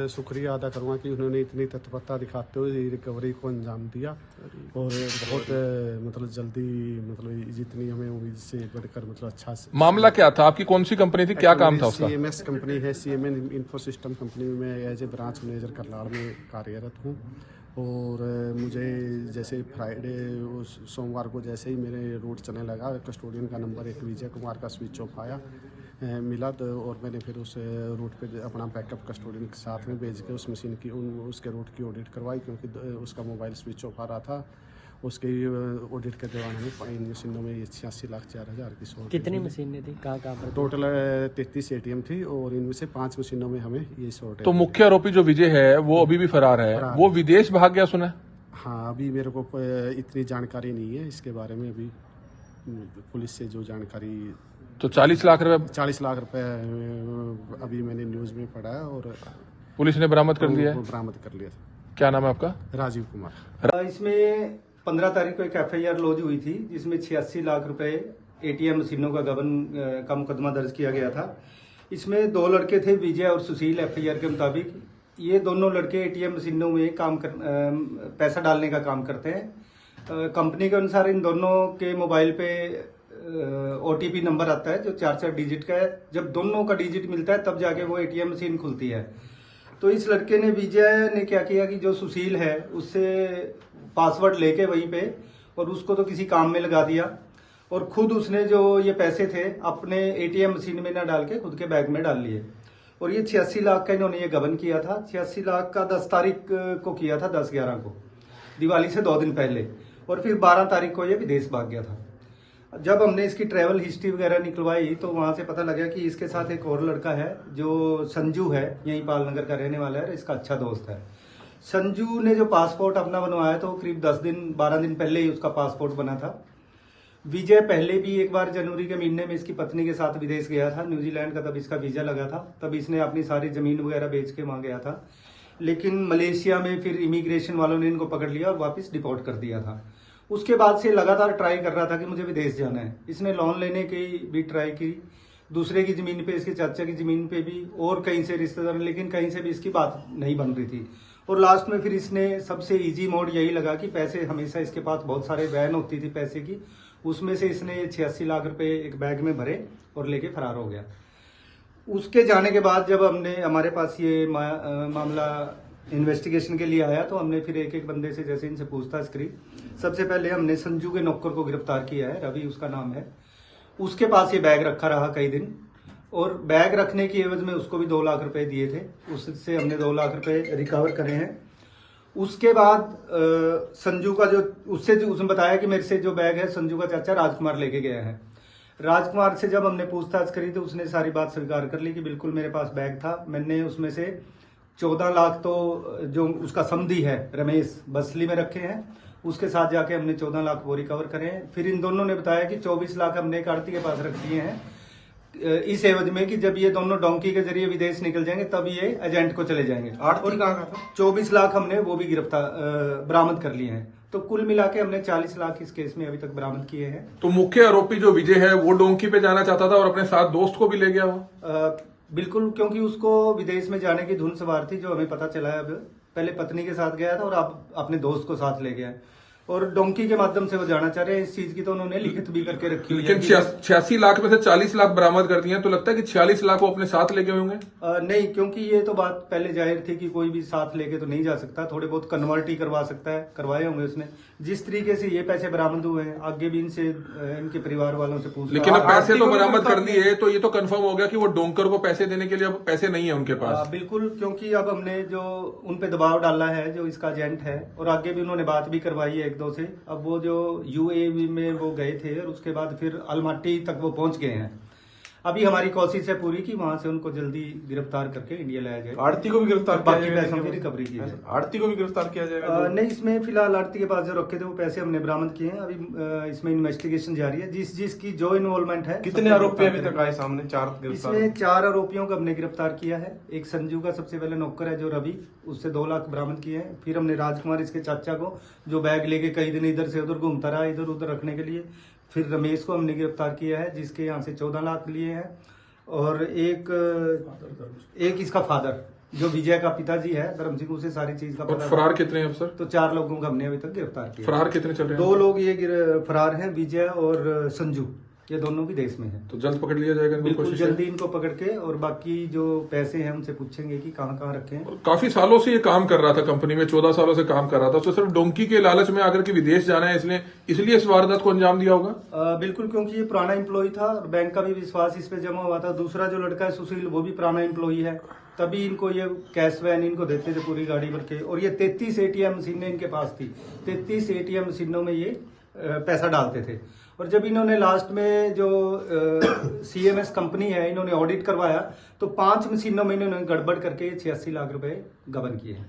शुक्रिया अदा करूँगा कि उन्होंने इतनी तत्परता दिखाते हुए रिकवरी को अंजाम दिया और बहुत मतलब जल्दी मतलब जितनी हमें उम्मीद से बढ़कर मतलब अच्छा से। मामला क्या था? आपकी कौन सी कंपनी थी? क्या काम था उसका? CMS कंपनी है, CMN इन्फो सिस्टम कंपनी में as a branch manager Karnal में कार्यरत हूँ। और मुझे जैसे फ्राइडे सोमवार को जैसे ही मेरे रूट चलने लगा, कस्टोडियन का नंबर एक विजय कुमार का स्विच ऑफ आया मिला, तो और मैंने फिर उस रूट पे अपना बैकअप कस्टोडियन के साथ में भेज के उस मशीन की उसके रूट की ऑडिट करवाई, क्योंकि उसका मोबाइल स्विच ऑफ आ रहा था। उसके ऑडिट के दौरान हमें इन मशीनों में 86,04,000 की शॉर्ट। कितनी मशीनें थी? कहाँ पर? टोटल 33 ATM थी और इनमें से 5 मशीनों में हमें ये शॉर्ट। तो मुख्य आरोपी जो विजय है वो अभी भी फरार है, वो विदेश भाग गया सुना? हाँ, अभी मेरे को इतनी जानकारी नहीं है इसके बारे में। अभी पुलिस से जो जानकारी, तो 40 लाख रुपए 40 लाख रुपए अभी मैंने न्यूज़ में पढ़ा है और पुलिस ने बरामद कर लिया है। बरामद कर लिया। क्या नाम है आपका? राजीव कुमार। इसमें 15 तारीख को एक FIR लॉन्च हुई थी जिसमें 86 लाख रुपए ATM मशीनों का गबन का मुकदमा दर्ज किया गया था। इसमें 2 लड़के थे, विजय और सुशील। FIR के मुताबिक ये दोनों लड़के ATM मशीनों में पैसा डालने का काम करते हैं। कंपनी के अनुसार इन दोनों के मोबाइल पे OTP नंबर आता है जो 4-4 डिजिट का है। जब दोनों का डिजिट मिलता है तब जाके वो ATM मशीन खुलती है। तो इस लड़के ने, विजय ने क्या किया कि जो सुशील है उससे पासवर्ड लेके वहीं पे, और उसको तो किसी काम में लगा दिया, और खुद उसने जो ये पैसे थे अपने ATM मशीन में ना डाल के खुद के बैग में डाल लिए। और ये 86 लाख का इन्होंने ये गबन किया था। 86 लाख का 10 तारीख को किया था, 10/11 को, दिवाली से 2 दिन पहले। और फिर 12 तारीख को ये विदेश भाग गया था। जब हमने इसकी ट्रैवल हिस्ट्री वगैरह निकलवाई तो वहां से पता लगा कि इसके साथ एक और लड़का है जो संजू है, यहीं पालनगर का रहने वाला है, इसका अच्छा दोस्त है। संजू ने जो पासपोर्ट अपना बनवाया तो करीब 12 दिन पहले ही उसका पासपोर्ट बना था। विजय पहले भी एक बार जनवरी के महीने में इसकी पत्नी के साथ विदेश गया था, न्यूजीलैंड का, तब इसका वीजा लगा था। तब इसने अपनी सारी जमीन वगैरह बेच के वहां गया था, लेकिन मलेशिया में फिर इमिग्रेशन वालों ने इनको पकड़ लिया और वापस डिपोर्ट कर दिया था। उसके बाद से लगातार ट्राई कर रहा था कि मुझे विदेश जाना है। इसने लोन लेने की भी ट्राई की, दूसरे की जमीन पे, इसके चाचा की जमीन पे भी, और कहीं से रिश्तेदार, लेकिन कहीं से भी इसकी बात नहीं बन रही थी। और लास्ट में फिर इसने सबसे इजी मोड यही लगा कि पैसे, हमेशा इसके पास बहुत सारे वैन होती थी पैसे की, उसमें से इसने 86 लाख रुपए एक बैग में भरे और लेके फरार हो गया। उसके जाने के बाद जब हमारे पास ये मामला इन्वेस्टिगेशन के लिए आया तो हमने फिर एक एक बंदे से जैसे इनसे पूछताछ करी। सबसे पहले हमने संजू के नौकर को गिरफ्तार किया है, रवि उसका नाम है। उसके पास ये बैग रखा रहा कई दिन, और बैग रखने की एवज में उसको भी 2 लाख रुपए दिए थे। उससे हमने 2 लाख रुपए रिकवर करे हैं। उसके बाद संजू का उसने बताया कि मेरे से जो बैग है संजू का चाचा राजकुमार लेके गया है। राजकुमार से जब हमने पूछताछ करी तो उसने सारी बात स्वीकार कर ली कि बिल्कुल मेरे पास बैग था। मैंने उसमें से 14 लाख तो जो उसका समधी है रमेश बसली में रखे हैं, उसके साथ जाके हमने 14 लाख वो रिकवर करे हैं। फिर इन दोनों ने बताया कि 24 लाख हमने एक आड़ती के पास रख दिए हैं, इस एवज में कि जब ये दोनों डोंकी के जरिए विदेश निकल जाएंगे तब ये एजेंट को चले जाएंगे। आड़ती कहाँ का था? 24 लाख हमने वो भी बरामद कर लिए हैं। तो कुल मिला के हमने 40 लाख इस केस में अभी तक बरामद किए हैं। तो मुख्य आरोपी जो विजय है वो डोंकी पे जाना चाहता था और अपने साथ दोस्त को भी ले गया वो? बिल्कुल, क्योंकि उसको विदेश में जाने की धुन सवार थी, जो हमें पता चला है। अब पहले पत्नी के साथ गया था और अब अपने दोस्त को साथ ले गया है, और डोंकी के माध्यम से वो जाना चाह रहे हैं। इस चीज की तो उन्होंने लिखित भी करके रखी हुई है। लेकिन 86 लाख में से 40 लाख बरामद कर दिए हैं, तो लगता है कि 46 लाख वो अपने साथ लेके होंगे? नहीं, क्योंकि ये तो बात पहले जाहिर थी कि कोई भी साथ लेके तो नहीं जा सकता, थोड़े बहुत कन्वर्ट ही करवा सकता है, करवाए होंगे उसने। जिस तरीके से ये पैसे बरामद हुए हैं, आगे भी इनसे, इनके परिवार वालों से पूछ। लेकिन अब पैसे तो बरामद कर दिए, तो ये तो कंफर्म हो गया कि वो डोंकर को पैसे देने के लिए अब पैसे नहीं है उनके पास। बिल्कुल, क्योंकि अब हमने जो उन पे दबाव डाला है, जो इसका एजेंट है, और आगे भी उन्होंने बात भी करवाई है 1-2 से। अब वो जो UAE में वो गए थे और उसके बाद फिर अलमाटी तक वो पहुंच गए हैं। अभी हमारी कोशिश है पूरी कि वहां से उनको जल्दी गिरफ्तार करके इंडिया लाया जाए। आड़ती को भी गिरफ्तार किया बाकी पैसों की रिकवरी की जाए। आड़ती को भी गिरफ्तार किया जाएगा? नहीं, इसमें फिलहाल आड़ती के पास जो रखे थे वो पैसे हमने बरामद किए हैं। अभी इसमें इन्वेस्टिगेशन जारी है, जिसकी जो इन्वॉल्वमेंट है। कितने आरोपी अभी तक आए सामने? 4 गिरफ्तार। इसमें 4 आरोपियों को हमने गिरफ्तार किया है। एक संजू का सबसे पहले नौकर है जो रवि, उससे 2 लाख बरामद किए हैं। फिर हमने राजकुमार, इसके चाचा को, जो बैग लेके कई दिन इधर से उधर घूमता रहा, इधर उधर रखने के लिए। फिर रमेश को हमने गिरफ्तार किया है, जिसके यहाँ से 14 लाख लिए हैं। और एक इसका फादर, जो विजय का पिताजी है धर्म सिंह, उसे सारी चीज का और पता फरार था। कितने हैं अफसर? तो 4 लोगों को हमने अभी तक गिरफ्तार किया। फरार कितने चल रहे हैं? 2 लोग ये फरार हैं, विजय और संजू, ये दोनों भी देश में हैं। तो जल्द पकड़ लिया जाएगा? इनको बिल्कुल कोशिश है? जल्दी इनको पकड़ के, और बाकी जो पैसे हैं उनसे पूछेंगे कि कहाँ कहाँ रखे हैं। काफी सालों से ये काम कर रहा था कंपनी में, 14 सालों से काम कर रहा था, तो सिर्फ डोंकी के लालच में आकर के विदेश जाना है इसलिए इस वारदात को अंजाम दिया होगा। बिल्कुल, क्योंकि ये पुराना एम्प्लॉय था और बैंक का भी विश्वास इस पे जमा हुआ था। दूसरा जो लड़का है सुशील, वो भी पुराना एम्प्लॉय है, तभी इनको ये कैश वैन इनको देते थे पूरी गाड़ी भर के। और ये 33 एटीएम मशीनें इनके पास थी, 33 एटीएम मशीनों में ये पैसा डालते थे। और जब इन्होंने लास्ट में जो सीएमएस कंपनी है, इन्होंने ऑडिट करवाया तो 5 मशीनों में इन्होंने गड़बड़ करके 86 लाख रुपए गबन किए हैं।